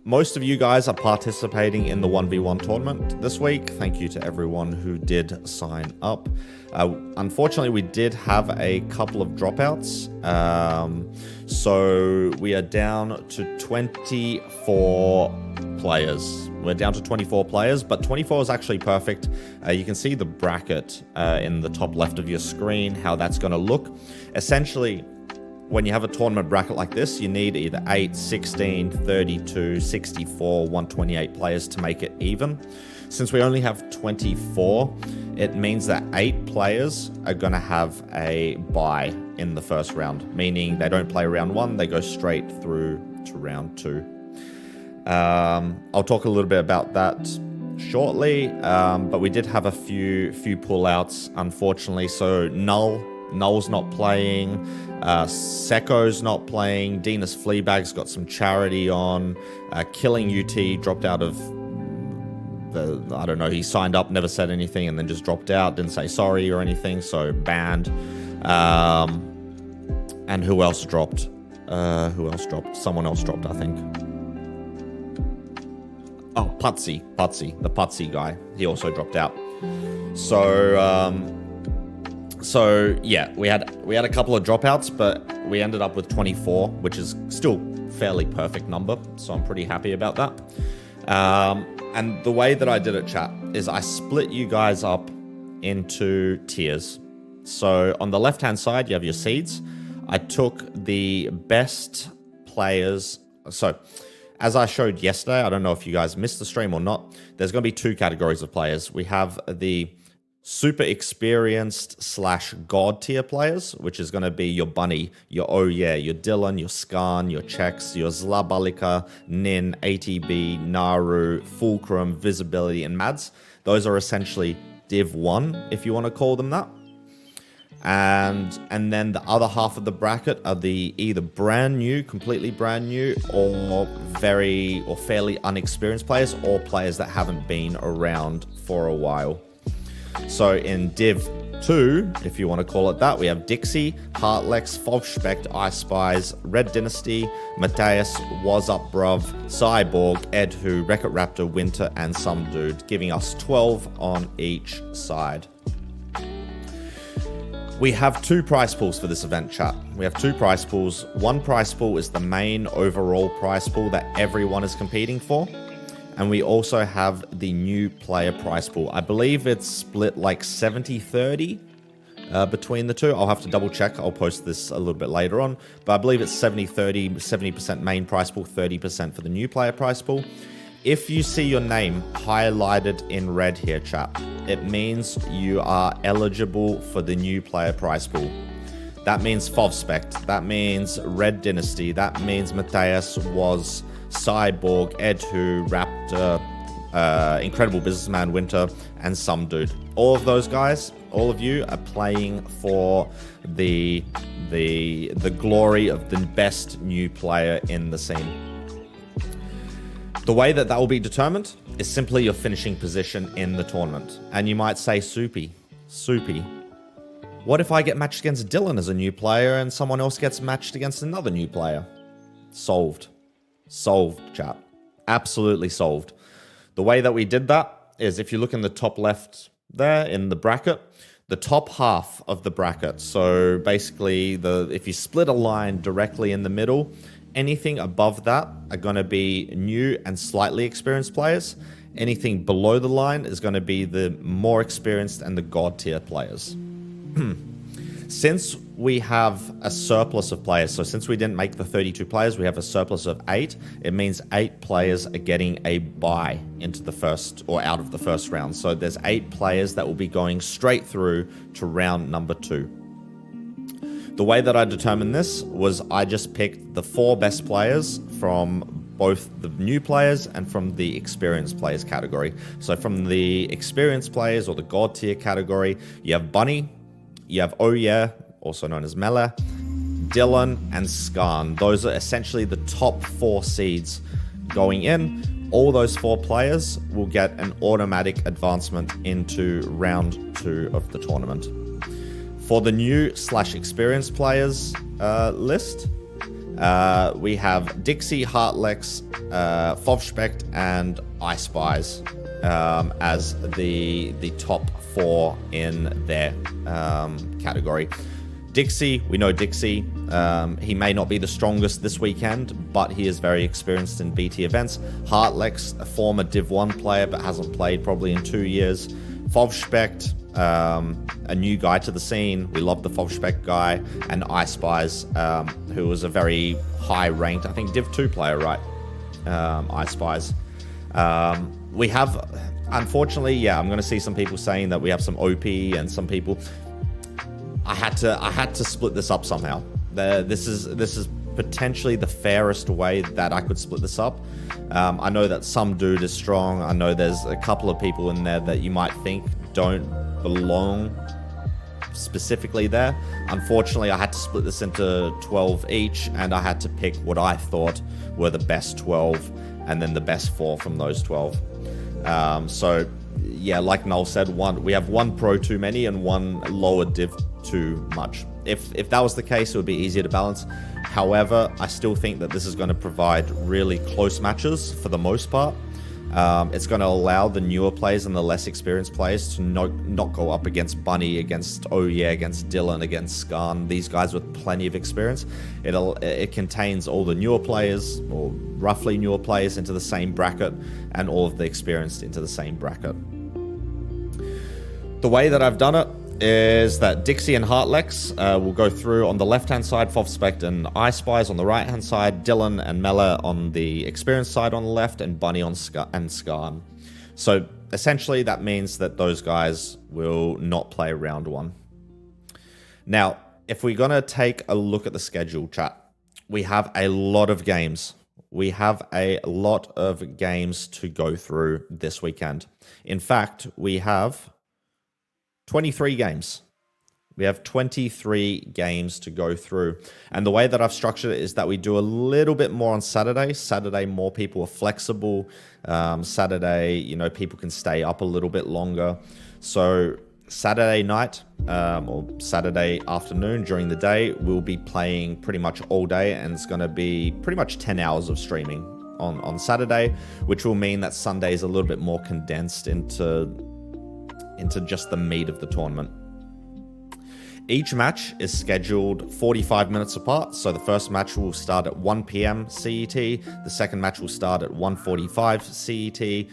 most of you guys are participating in the 1v1 tournament this week. Thank you to everyone who did sign up. Unfortunately, we did have a couple of dropouts. So we are down to 24 players. We're down to 24 players, but 24 is actually perfect. You can see the bracket in the top left of your screen, how that's going to look. Essentially, when you have a tournament bracket like this, you need either 8, 16, 32, 64, 128 players to make it even. Since we only have 24, it means that 8 players are going to have a bye in the first round, meaning they don't play round 1, they go straight through to round 2. I'll talk a little bit about that shortly, but we did have a few pullouts, unfortunately. So Null's not playing, Seko's not playing, Dinas Fleabag's got some charity on, Killing UT dropped out of the, I don't know, he signed up, never said anything, and then just dropped out, didn't say sorry or anything, so banned. And who else dropped? Someone else dropped, I think. Oh, Putsy, the Putsy guy, he also dropped out. So yeah, we had a couple of dropouts, but we ended up with 24, which is still fairly perfect number. So I'm pretty happy about that. And the way that I did it, chat, is I split you guys up into tiers. So on the left-hand side, you have your seeds. I took the best players. So as I showed yesterday, I don't know if you guys missed the stream or not, there's going to be 2 categories of players. We have the super experienced / god tier players, which is going to be your Bunny, your Oh Yeah, your Dylan, your Skarn, your Chex, your Zlabalika, Nin, ATB, Naru, Fulcrum, Visibility, and Mads. Those are essentially Div 1, if you want to call them that. And then the other half of the bracket are the either brand new, completely brand new, or fairly unexperienced players, or players that haven't been around for a while. So in Div 2, if you want to call it that, we have Dixie, Heartlex, Folspect, Ice Spies, Red Dynasty, Matthias, Was Up Bruv, Cyborg, Ed Who, Wreck-It Raptor, Winter, and Some Dude, giving us 12 on each side. We have 2 prize pools for this event, chat. We have 2 prize pools. One prize pool is the main overall prize pool that everyone is competing for. And we also have the new player prize pool. I believe it's split like 70-30 between the two. I'll have to double check. I'll post this a little bit later on. But I believe it's 70-30, 70% main prize pool, 30% for the new player prize pool. If you see your name highlighted in red here, chat, it means you are eligible for the new player prize pool. That means Folspect. That means Red Dynasty. That means Matthias, Was, Cyborg, Ed Who, Raptor, Incredible Businessman, Winter, and Some Dude. All of those guys, all of you are playing for the glory of the best new player in the scene. The way that will be determined is simply your finishing position in the tournament. And you might say, Soupy, what if I get matched against Dylan as a new player and someone else gets matched against another new player? Solved, chat. Absolutely solved. The way that we did that is, if you look in the top left there in the bracket, the top half of the bracket. So basically, if you split a line directly in the middle, anything above that are going to be new and slightly experienced players. Anything below the line is going to be the more experienced and the god tier players. Since we have a surplus of players, so since we didn't make the 32 players, we have a surplus of 8. It means 8 players are getting a bye into the first, or out of the first round. So there's 8 players that will be going straight through to round number 2. The way that I determined this was I just picked the 4 best players from both the new players and from the experienced players category. So from the experienced players, or the god tier category, you have Bunny, you have Oh Yeah, also known as Mela, Dylan, and Skarn. Those are essentially the top 4 seeds going in. All those 4 players will get an automatic advancement into round 2 of the tournament. For the new / experienced players list, We have Dixie, Heartlex, Fovspect, and iSpies as the top 4 in their category. Dixie, we know Dixie. He may not be the strongest this weekend, but he is very experienced in BT events. Heartlex, a former Div 1 player, but hasn't played probably in 2 years. Fovspect, a new guy to the scene. We love the Fovspect guy. And iSpies, who was a very high-ranked, I think, Div 2 player, right? iSpies. We have, unfortunately, yeah, I'm going to see some people saying that we have some OP and some people... I had to split this up somehow. This is potentially the fairest way that I could split this up. I know that some dude is strong. I know there's a couple of people in there that you might think don't belong specifically there. Unfortunately, I had to split this into 12 each, and I had to pick what I thought were the best 12 and then the best 4 from those 12. So yeah, like Null said, we have one pro too many and one lower div too much. If that was the case, it would be easier to balance. However, I still think that this is going to provide really close matches for the most part. It's going to allow the newer players and the less experienced players to not go up against Bunny, against Oye, against Dylan, against Skarn, these guys with plenty of experience. It contains all the newer players, or roughly newer players, into the same bracket, and all of the experienced into the same bracket. The way that I've done it is that Dixie and Heartlex will go through on the left-hand side, Fovspect and iSpies on the right-hand side, Dylan and Mela on the experienced side on the left, and Bunny on and Skarn. So essentially that means that those guys will not play round 1. Now, if we're going to take a look at the schedule, chat, we have a lot of games. We have a lot of games to go through this weekend. In fact, we have 23 games. We have 23 games to go through. And the way that I've structured it is that we do a little bit more on Saturday. Saturday, more people are flexible. Saturday, people can stay up a little bit longer. So Saturday night or Saturday afternoon during the day, we'll be playing pretty much all day. And it's going to be pretty much 10 hours of streaming on Saturday, which will mean that Sunday is a little bit more condensed into just the meat of the tournament. Each match is scheduled 45 minutes apart. So the first match will start at 1 p.m. CET. The second match will start at 1:45 CET.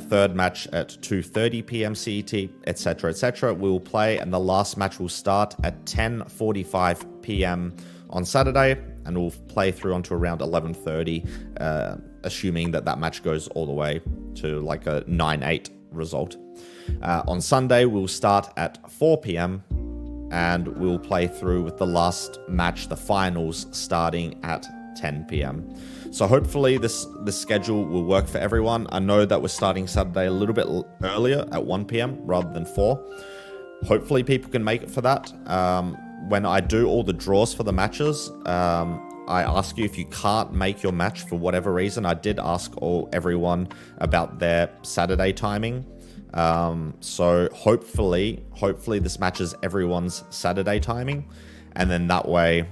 Third match at 2:30 p.m. CET, etc., etc. We will play, and the last match will start at 10:45 p.m. on Saturday, and we'll play through onto around 11:30, assuming that match goes all the way to like a 9-8 result. On Sunday, we'll start at 4 p.m. and we'll play through with the last match, the finals, starting at 10 p.m. So hopefully this schedule will work for everyone. I know that we're starting Saturday a little bit earlier at 1 p.m. rather than 4. Hopefully people can make it for that. When I do all the draws for the matches, I ask you if you can't make your match for whatever reason. I did ask everyone about their Saturday timing. So hopefully this matches everyone's Saturday timing, and then that way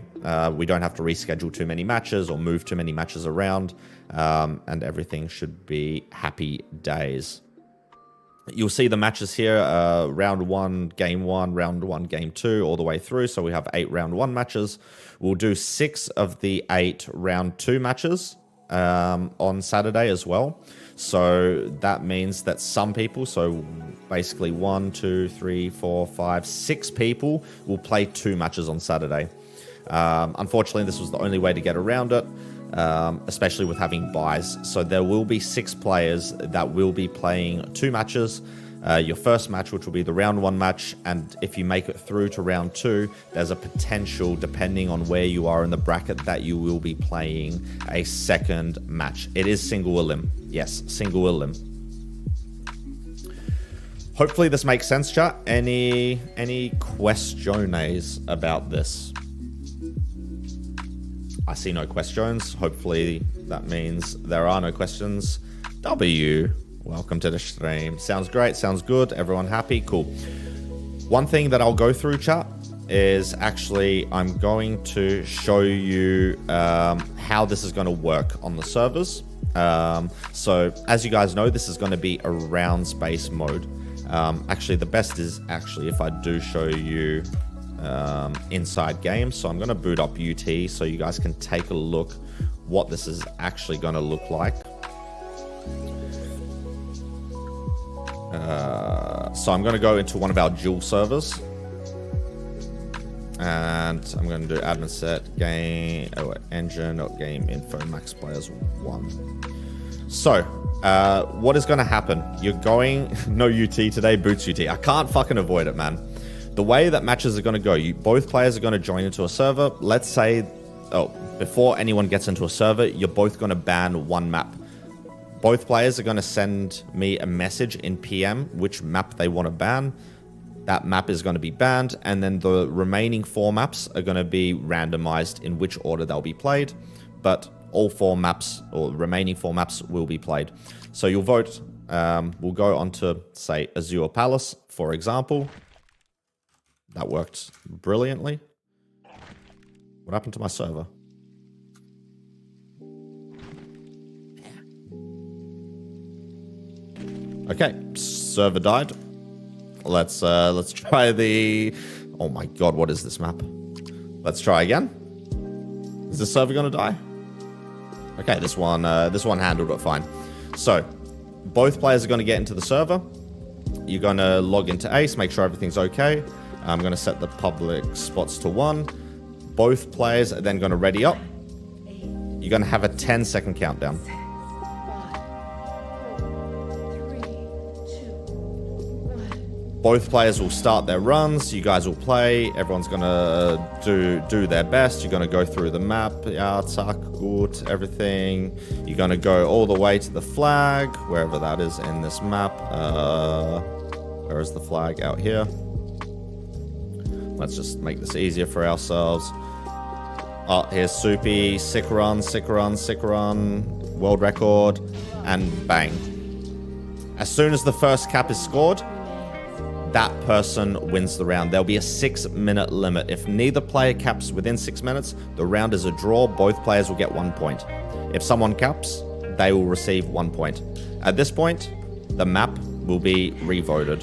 we don't have to reschedule too many matches or move too many matches around, and everything should be happy days. You'll see the matches here, round 1, game 1, round 1, game 2, all the way through. So we have 8 round 1 matches. We'll do 6 of the 8 round 2 matches on Saturday as well. So that means that some people, so basically 1, 2, 3, 4, 5, 6 people will play 2 matches on Saturday. Unfortunately, this was the only way to get around it, especially with having buys. So there will be 6 players that will be playing 2 matches. Your first match, which will be the round 1 match, and if you make it through to round 2, there's a potential, depending on where you are in the bracket, that you will be playing a second match. It is single elim. Yes, single elim. Hopefully this makes sense, chat. Any questions about this? I see no questions. Hopefully that means there are no questions. W, welcome to the stream. Sounds great. Sounds good. Everyone happy? Cool. One thing that I'll go through, chat, is actually I'm going to show you how this is going to work on the servers. So as you guys know, this is going to be a rounds based mode. Actually, the best is actually if I do show you inside game. So I'm going to boot up UT so you guys can take a look what this is actually going to look like. So I'm going to go into one of our dual servers, and I'm going to do admin set game engine game info max players 1. So what is going to happen? You're going no UT today, boots UT. I can't fucking avoid it, man. The way that matches are going to go, both players are going to join into a server. Let's say, before anyone gets into a server, you're both going to ban one map. Both players are going to send me a message in PM which map they want to ban. That map is going to be banned, and then the remaining 4 maps are going to be randomized in which order they'll be played. But all 4 maps, or remaining 4 maps, will be played. So you'll vote. We'll go on to, say, Azure Palace, for example. That worked brilliantly. What happened to my server? Okay, server died. Let's try the... Oh my god, what is this map? Let's try again. Is this server gonna die? Okay, this one handled it fine. So, both players are gonna get into the server. You're gonna log into Ace, make sure everything's okay. I'm gonna set the public spots to 1. Both players are then gonna ready up. You're gonna have a 10-second countdown. Both players will start their runs. You guys will play. Everyone's gonna do their best. You're gonna go through the map, ja, zack, gut, everything. You're gonna go all the way to the flag, wherever that is in this map. Where is the flag? Out here. Let's just make this easier for ourselves. Oh, here's Soupy. Sick run, sick run, sick run. World record, and bang. As soon as the first cap is scored, that person wins the round. There'll be a 6-minute limit. If neither player caps within 6 minutes, the round is a draw. Both players will get 1 point. If someone caps, they will receive 1 point. At this point, the map will be revoted.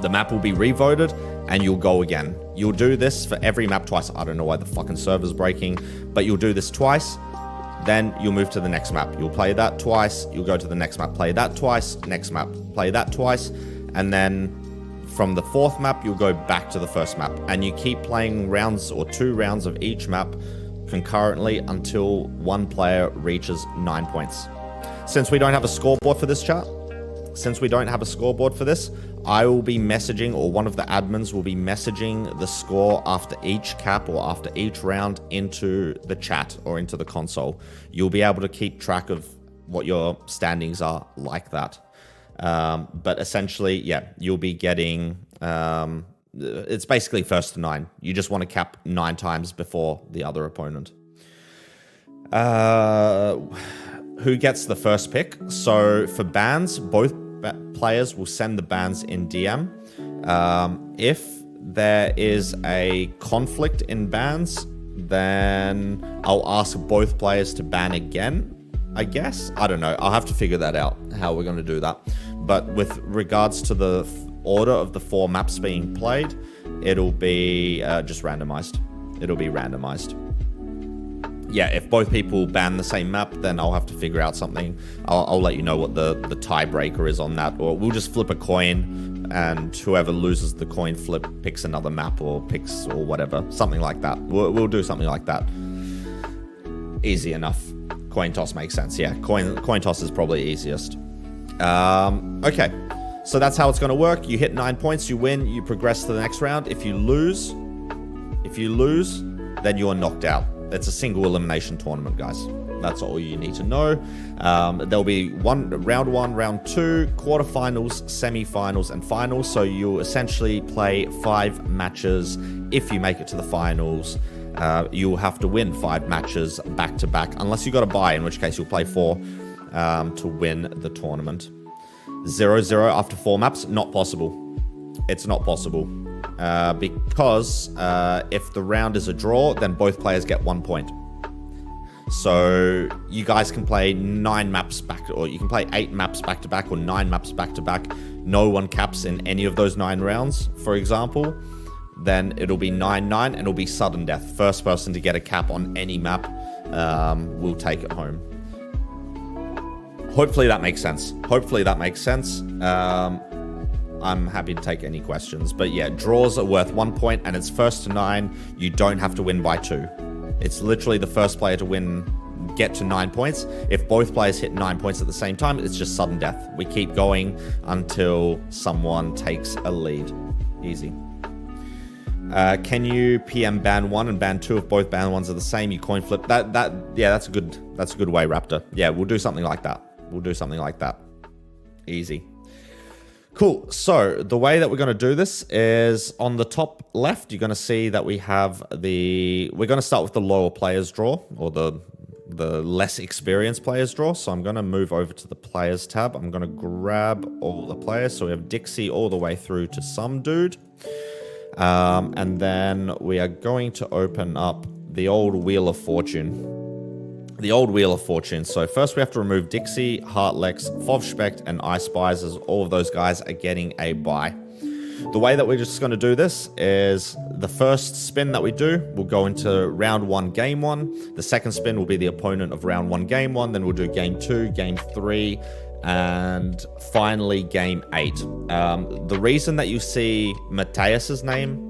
The map will be revoted, and you'll go again. You'll do this for every map twice. I don't know why the fucking server's breaking, but you'll do this twice. Then you'll move to the next map. You'll play that twice. You'll go to the next map. Play that twice. Next map. Play that twice. And then from the 4th map, you'll go back to the 1st map. And you keep playing rounds or 2 rounds of each map concurrently until one player reaches 9 points. Since we don't have a scoreboard for this chat, I will be messaging, or one of the admins will be messaging the score after each cap or after each round into the chat or into the console. You'll be able to keep track of what your standings are like that. But essentially, yeah, you'll be getting, it's basically 1st to 9. You just want to cap 9 times before the other opponent. Who gets the first pick? So for bans, both players will send the bans in DM. If there is a conflict in bans, then I'll ask both players to ban again, I guess. I don't know. I'll have to figure that out, how we're going to do that. But with regards to the order of the 4 maps being played, it'll be just randomized. It'll be randomized. Yeah, if both people ban the same map, then I'll have to figure out something. I'll let you know what the tiebreaker is on that. Or we'll just flip a coin, and whoever loses the coin flip picks another map or picks or whatever. Something like that. We'll do something like that. Easy enough. Coin toss makes sense. Yeah, coin toss is probably easiest. Okay, so that's how it's going to work. You hit 9 points, you win, you progress to the next round. If you lose, then you are knocked out. It's a single elimination tournament, guys. That's all you need to know. There'll be round 1, round 2, quarterfinals, semifinals, and finals. So you'll essentially play 5 matches. If you make it to the finals, you'll have to win 5 matches back to back, unless you got a bye, in which case you'll play 4 to win the tournament. 0-0 after 4 maps, not possible. It's not possible. because if the round is a draw, then both players get 1 point. So you guys can play 9 maps back, or you can play 8 maps back to back, or 9 maps back to back. No one caps in any of those 9 rounds, for example. Then it'll be 9-9, and it'll be sudden death. First person to get a cap on any map will take it home. Hopefully that makes sense. I'm happy to take any questions. But yeah, draws are worth 1 point, and it's first to 9. You don't have to win by 2. It's literally the first player to win, get to 9 points. If both players hit 9 points at the same time, it's just sudden death. We keep going until someone takes a lead. Easy. Can you PM ban 1 and ban 2 if both ban 1s are the same? You coin flip. Yeah, that's a good way, Raptor. Yeah, we'll do something like that. Easy. Cool. So the way that we're going to do this is on the top left, you're going to see that we have we're going to start with the lower players draw, or the less experienced players draw. So I'm going to move over to the players tab. I'm going to grab all the players. So we have Dixie all the way through to some dude. And then we are going to open up the old Wheel of Fortune. So first we have to remove Dixie, Heartlex, Fovspect, and Ice Spies, as all of those guys are getting a buy. The way that we're just going to do this is the first spin that we do will go into round 1, game 1. The second spin will be the opponent of round 1, game 1. Then we'll do game 2, game 3, and finally game 8. The reason that you see Mateus's name,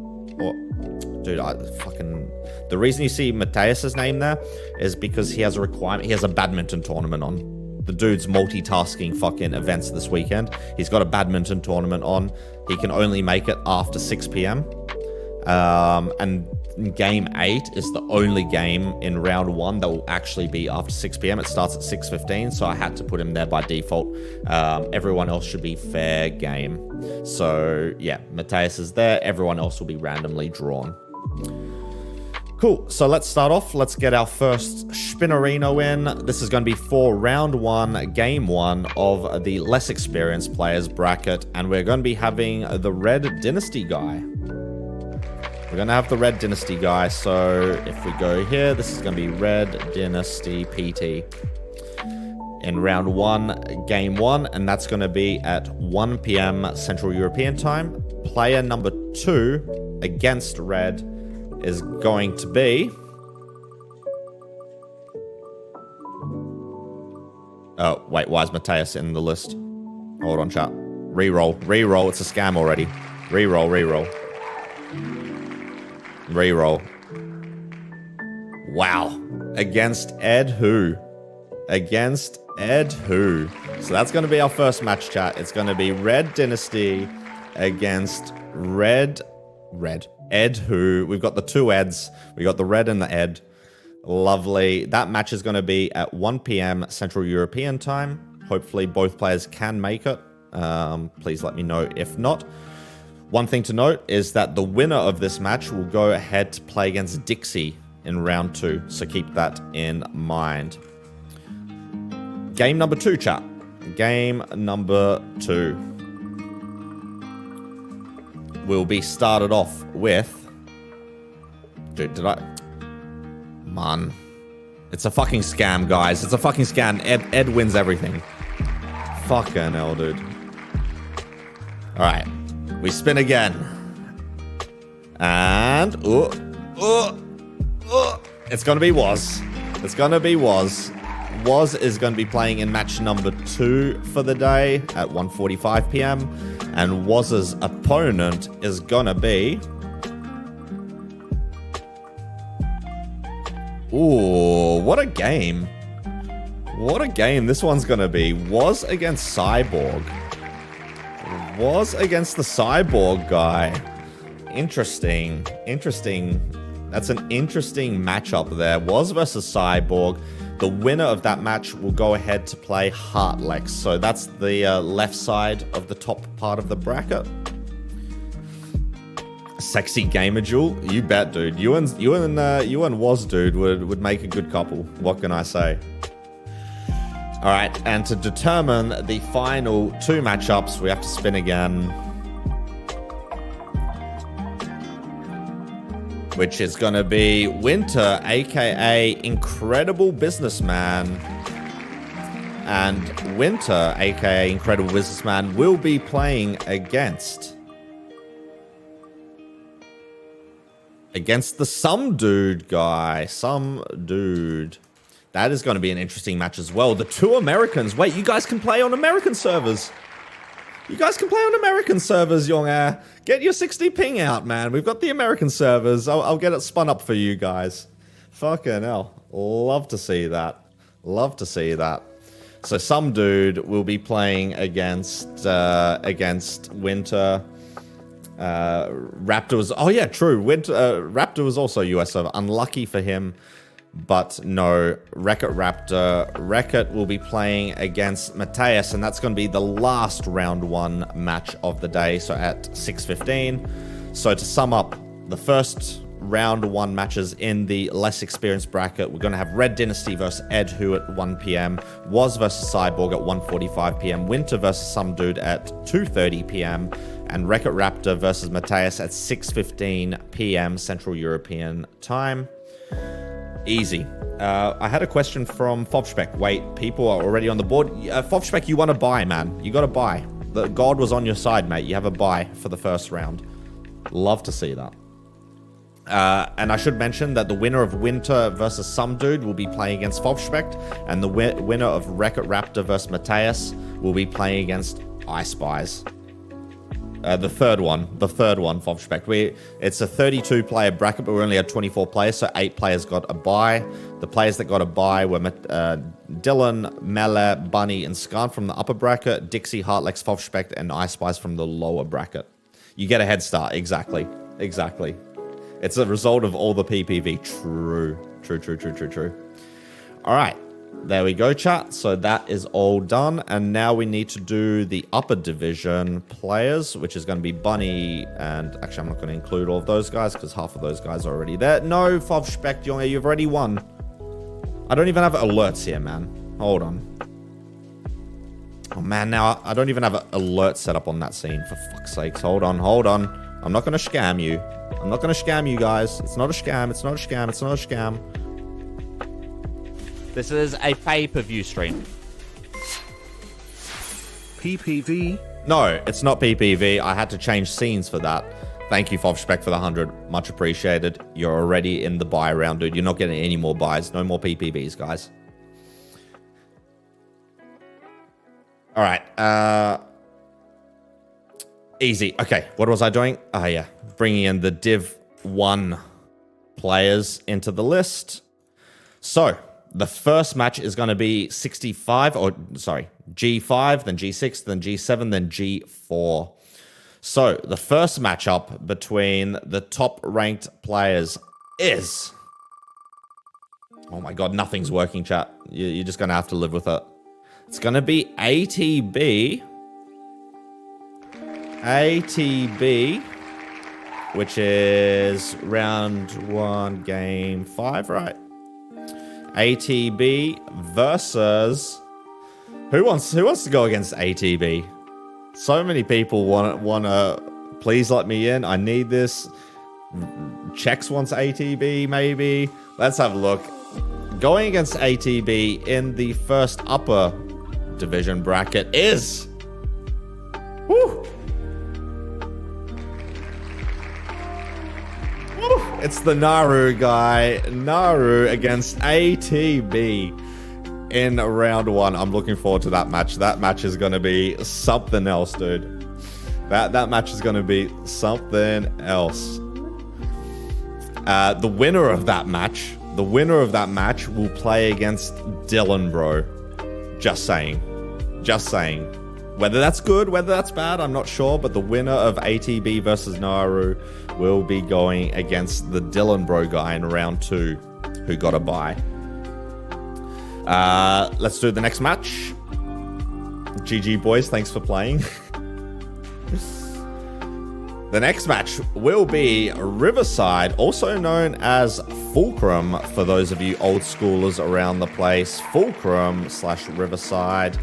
the reason you see Mateus's name there is because he has a requirement. He has a badminton tournament on. The dude's multitasking fucking events this weekend. He's got a badminton tournament on. He can only make it after 6 p.m. And game 8 is the only game in round 1 that will actually be after 6 p.m. It starts at 6:15, so I had to put him there by default. Everyone else should be fair game. So yeah, Mateus is there. Everyone else will be randomly drawn. Cool, so let's start off. Let's get our first Spinnerino in. This is going to be for round 1, game 1 of the less experienced players bracket, and we're going to be having the Red Dynasty guy. We're going to have the Red Dynasty guy, so if we go here, this is going to be Red Dynasty PT in round 1, game 1, and that's going to be at 1 p.m. Central European Time. Player number 2 against Red is going to be... Oh, wait, why is Mateus in the list? Hold on, chat. Reroll, it's a scam already. Reroll. Wow. Against Ed who? So that's going to be our first match, chat. It's going to be Red Dynasty against Ed who. We've got the 2 Eds. We got the Red and the Ed. Lovely. That match is going to be at 1 p.m. Central European Time. Hopefully both players can make it. Please let me know if not. One thing to note is that the winner of this match will go ahead to play against Dixie in round 2. So keep that in mind. Game number 2, chat. Game number 2 will be started off with... Dude, did I... Man. It's a fucking scam, guys. It's a fucking scam. Ed wins everything. Fucking hell, dude. Alright. We spin again. And... It's gonna be Woz. Woz is going to be playing in match number 2 for the day at 1:45 p.m. And Woz's opponent is going to be... Ooh, what a game. What a game this one's going to be. Woz against Cyborg. Woz against the Cyborg guy. Interesting. That's an interesting matchup there. Woz versus Cyborg. The winner of that match will go ahead to play Heartlex. So that's the left side of the top part of the bracket. Sexy gamer duel? You bet, dude. You and Woz, dude, would make a good couple. What can I say? All right, and to determine the final 2 matchups, we have to spin again. which is going to be Winter, aka Incredible Businessman. And Winter, aka Incredible Businessman, will be playing against the Some Dude guy. Some Dude. That is going to be an interesting match as well. The two Americans. Wait, you guys can play on American servers. You guys can play on American servers, Young Air. Get your 60 ping out, man. We've got the American servers. I'll get it spun up for you guys. Fucking hell. Love to see that. Love to see that. So Some Dude will be playing against Winter. Raptor was... Oh, yeah, true. Raptor was also US server. Unlucky for him. But no, Wreck-It Raptor. Wreck-It will be playing against Mateus, and that's going to be the last round 1 match of the day, so at 6:15. So to sum up, the first round 1 matches in the less experienced bracket, we're going to have Red Dynasty versus Ed Who at 1 p.m., Woz versus Cyborg at 1:45 p.m., Winter versus Some Dude at 2:30 p.m., and Wreck-It Raptor versus Mateus at 6:15 p.m. Central European time. Easy. I had a question from Fobspec. Wait, people are already on the board. Fobspec, you want to buy, man. You got to buy. The God was on your side, mate. You have a buy for the first round. Love to see that. And I should mention that the winner of Winter versus Some Dude will be playing against Fobspec, and the winner of Wreck-It Raptor versus Mateus will be playing against I Spies. The third one, Fobspec. It's a 32-player bracket, but we only had 24 players, so 8 players got a bye. The players that got a bye were Dylan, Mele, Bunny, and Scan from the upper bracket, Dixie, Heartlex, Fobspec, and I Spies from the lower bracket. You get a head start, exactly. It's a result of all the PPV. True. All right. There we go, chat. So that is all done. And now we need to do the upper division players, which is going to be Bunny. And actually, I'm not going to include all of those guys because half of those guys are already there. No, Fobspec, you've already won. I don't even have alerts here, man. Hold on. Oh, man, now I don't even have an alert set up on that scene. For fuck's sakes. Hold on. I'm not going to scam you. I'm not going to scam you guys. It's not a scam. This is a pay-per-view stream. PPV? No, it's not PPV. I had to change scenes for that. Thank you, Fobspec, for the 100. Much appreciated. You're already in the buy round, dude. You're not getting any more buys. No more PPVs, guys. All right. Easy. Okay, what was I doing? Yeah. Bringing in the Div 1 players into the list. So... the first match is going to be G5, then G6, then G7, then G4. So the first matchup between the top ranked players is... oh my god, nothing's working, chat. You're just going to have to live with it. It's going to be ATB, which is round 1, game 5, right? ATB versus... Who wants to go against ATB? So many people want to... Please let me in. I need this. Chex wants ATB, maybe. Let's have a look. Going against ATB in the first upper division bracket is... Woo! It's the Naru guy. Naru against ATB in round 1. I'm looking forward to that match. That match is going to be something else, dude. That match is going to be something else. The winner of that match will play against Dylan, bro. Just saying. Whether that's good, whether that's bad, I'm not sure. But the winner of ATB versus Naru will be going against the Dylan bro guy in round 2, who got a bye. Let's do the next match. GG, boys. Thanks for playing. The next match will be Riverside, also known as Fulcrum, for those of you old schoolers around the place. Fulcrum/Riverside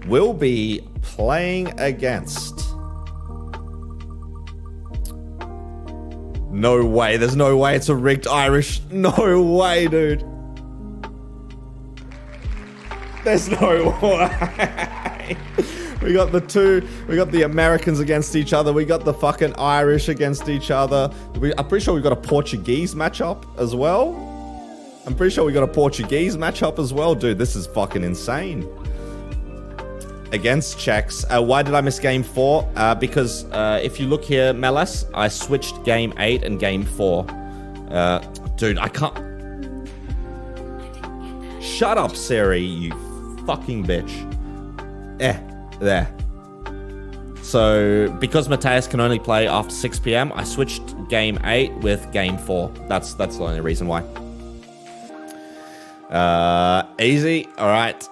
will be playing against No way. There's no way it's a rigged Irish. No way, dude. There's no way. We got the Americans against each other. We got the fucking Irish against each other. I'm pretty sure we got a Portuguese matchup as well. Dude, this is fucking insane. Against Czechs. Why did I miss game 4? Because if you look here, Meles, I switched game 8 and game 4. Dude, I can't... Shut up, Siri, you fucking bitch. There. So, because Mateus can only play after 6 p.m., I switched game 8 with game 4. That's the only reason why. Easy. All right.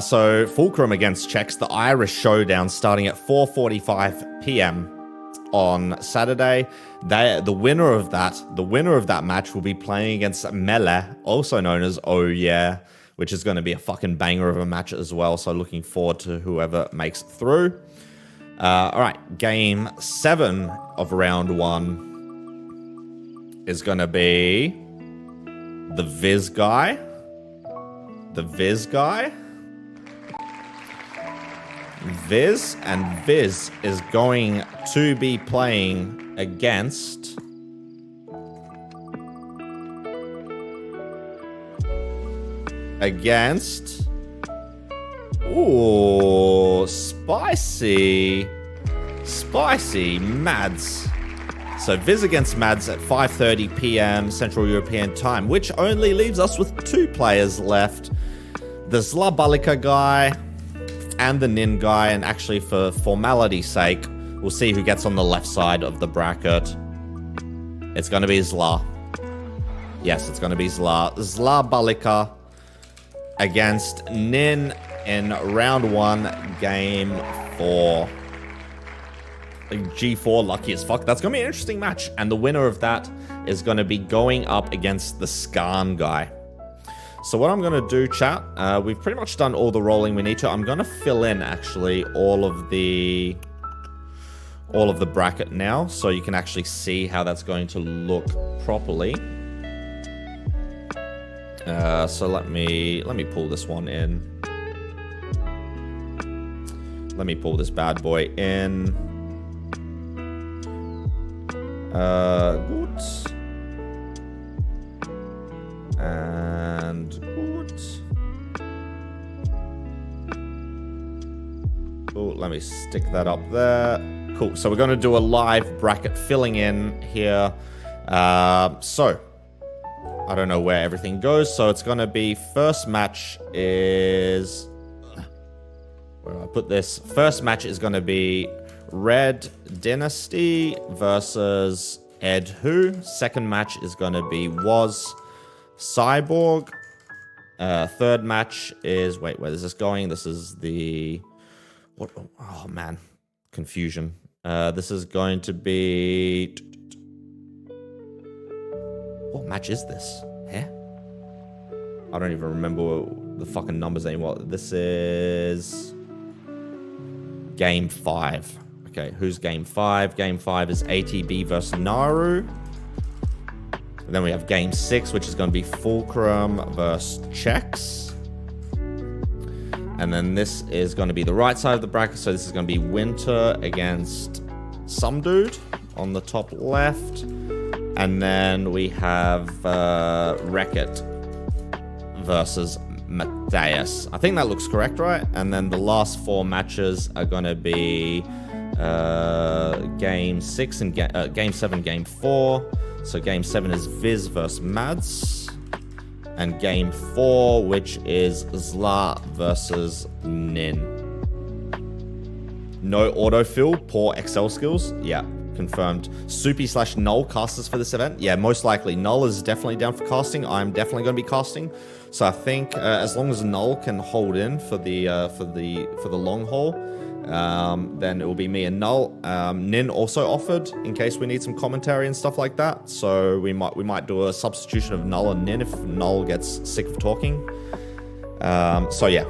So Fulcrum against Czechs, the Irish showdown starting at 4:45 p.m. on Saturday. The winner of that match will be playing against Mele, also known as Oh Yeah, which is going to be a fucking banger of a match as well. So looking forward to whoever makes it through. All right. Game 7 of round 1 is going to be the Viz guy. Viz, and Viz is going to be playing against ooh, spicy Mads. So Viz against Mads at 5:30 p.m. Central European time, which only leaves us with 2 players left. The Zlabalika guy and the Nin guy, and actually for formality's sake, we'll see who gets on the left side of the bracket. It's going to be Zla. Yes, it's going to be Zla. Zlabalika against Nin in round 1, game 4. G4, lucky as fuck. That's going to be an interesting match. And the winner of that is going to be going up against the Skarn guy. So what I'm going to do, chat, we've pretty much done all the rolling we need to. I'm going to fill in, actually, all of the bracket now, so you can actually see how that's going to look properly. So let me pull this one in. Let me pull this bad boy in. Good. And good. Oh, let me stick that up there. Cool. So we're going to do a live bracket filling in here. So I don't know where everything goes. So it's going to be first match is... Where do I put this? First match is going to be Red Dynasty versus Ed Who. Second match is going to be Was Cyborg. Third match is... Wait, where is this going? This is the... What? Oh, man. Confusion. This is going to be... What match is this? Huh? I don't even remember the fucking numbers anymore. This is... Game 5. Okay, who's Game 5? Game 5 is ATB versus Naru. And then we have Game 6, which is going to be Fulcrum versus Czechs. And then this is going to be the right side of the bracket. So this is going to be Winter against some dude on the top left. And then we have Wreck-It versus Mateus. I think that looks correct, right? And then the last 4 matches are going to be Game 6 and Game 7, Game 4. So Game 7 is Viz versus Mads. And Game 4, which is Zla versus Nin. No autofill, poor Excel skills. Yeah, confirmed. Soupy/Null casters for this event. Yeah, most likely. Null is definitely down for casting. I'm definitely going to be casting. So I think as long as Null can hold in for the long haul, then it will be me and Null. Nin also offered in case we need some commentary and stuff like that. So we might do a substitution of Null and Nin if Null gets sick of talking. So yeah.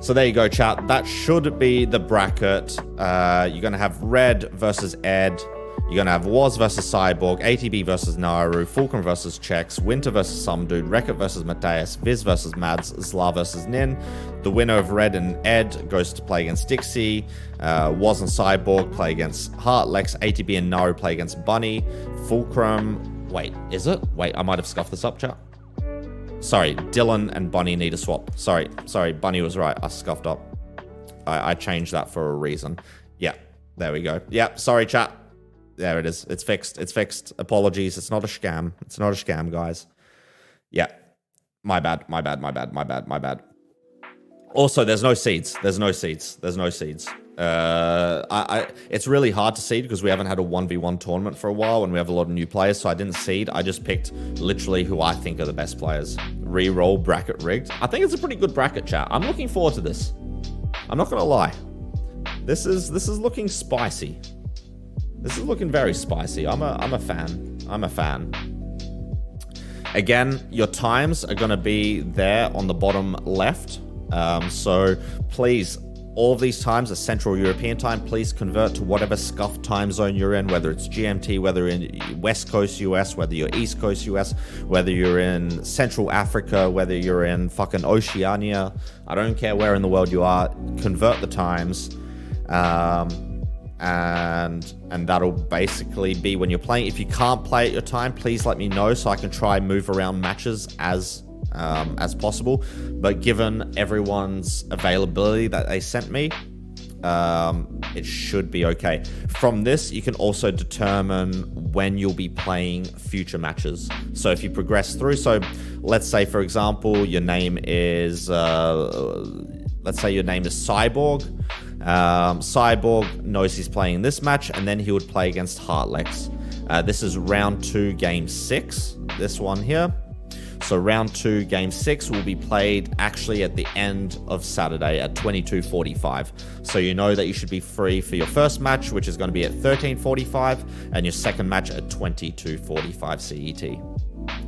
So there you go, chat. That should be the bracket. You're going to have Red versus Ed, You're going to have Waz versus Cyborg, ATB versus Naru, Fulcrum versus Chex, Winter versus Some Dude, Wreckit versus Mateus, Viz versus Mads, Zla versus Nin. The winner of Red and Ed goes to play against Dixie. Waz and Cyborg play against Heart, Lex, ATB and Naru play against Bunny. Fulcrum... Wait, is it? Wait, I might have scuffed this up, chat. Sorry, Dylan and Bunny need a swap. Sorry, Bunny was right. I scuffed up. I changed that for a reason. Yeah, there we go. Yeah, sorry, chat. There it is. It's fixed. It's fixed. Apologies. It's not a scam. It's not a scam, guys. Yeah. My bad. Also, there's no seeds. There's no seeds. It's really hard to seed because we haven't had a 1v1 tournament for a while and we have a lot of new players, so I didn't seed. I just picked literally who I think are the best players. Re-roll bracket rigged. I think it's a pretty good bracket, chat. I'm looking forward to this. I'm not gonna lie. This is looking spicy. This is looking very spicy. I'm a fan. Again, your times are gonna be there on the bottom left. So please, all of these times are Central European time. Please convert to whatever scuffed time zone you're in, whether it's GMT, whether in West Coast US, whether you're East Coast US, whether you're in Central Africa, whether you're in fucking Oceania. I don't care where in the world you are. Convert the times. And that'll basically be when you're playing. If you can't play at your time, please let me know so I can try and move around matches as possible. But given everyone's availability that they sent me, it should be okay. From this, you can also determine when you'll be playing future matches. So if you progress through, so let's say, for example, your name is, Cyborg. Cyborg knows he's playing this match, and then he would play against Heartlex. This is round 2, game 6. This one here. So round 2, game 6 will be played actually at the end of Saturday at 22:45. So you know that you should be free for your first match, which is going to be at 13:45, and your second match at 22:45 CET.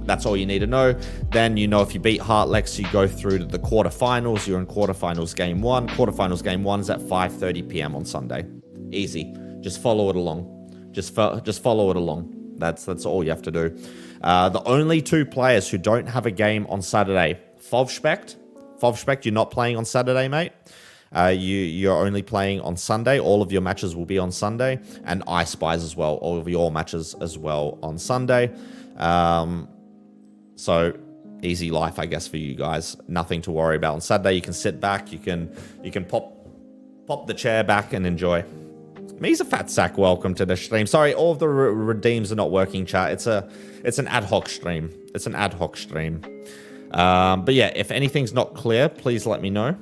That's all you need to know. Then you know if you beat Heartlex, you go through to the quarterfinals. You're in quarterfinals game 1. Quarterfinals game 1 is at 5:30 p.m. on Sunday. Easy. Just follow it along. Just follow it along. That's all you have to do. The only 2 players who don't have a game on Saturday, Fovspect, you're not playing on Saturday, mate. You're only playing on Sunday. All of your matches will be on Sunday. And I Spies as well. All of your matches as well on Sunday. So easy life, I guess, for you guys. Nothing to worry about. On Saturday, you can sit back. You can pop the chair back and enjoy. Me's a fat sack. Welcome to the stream. Sorry, all of the redeems are not working, chat. It's an ad hoc stream. But yeah, if anything's not clear, please let me know.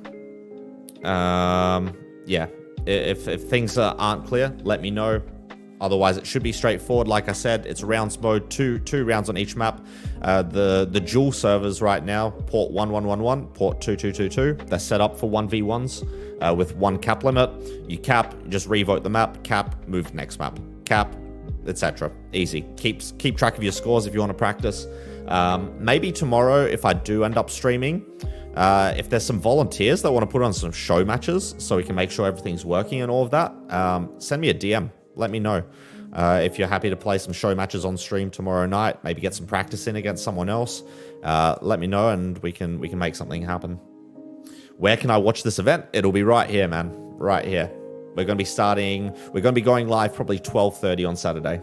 Yeah, if things aren't clear, let me know. Otherwise, it should be straightforward. Like I said, it's rounds mode, two rounds on each map. The dual servers right now, port 1111, port 2222, they're set up for 1v1s with 1 cap limit. You cap, just revote the map, cap, move next map, cap, etc. Easy. Keep track of your scores if you want to practice. Maybe tomorrow, if I do end up streaming, if there's some volunteers that want to put on some show matches so we can make sure everything's working and all of that, send me a DM. Let me know if you're happy to play some show matches on stream tomorrow night. Maybe get some practice in against someone else. Let me know and we can make something happen. Where can I watch this event? It'll be right here, man. Right here. We're going to be going live probably 12:30 on Saturday.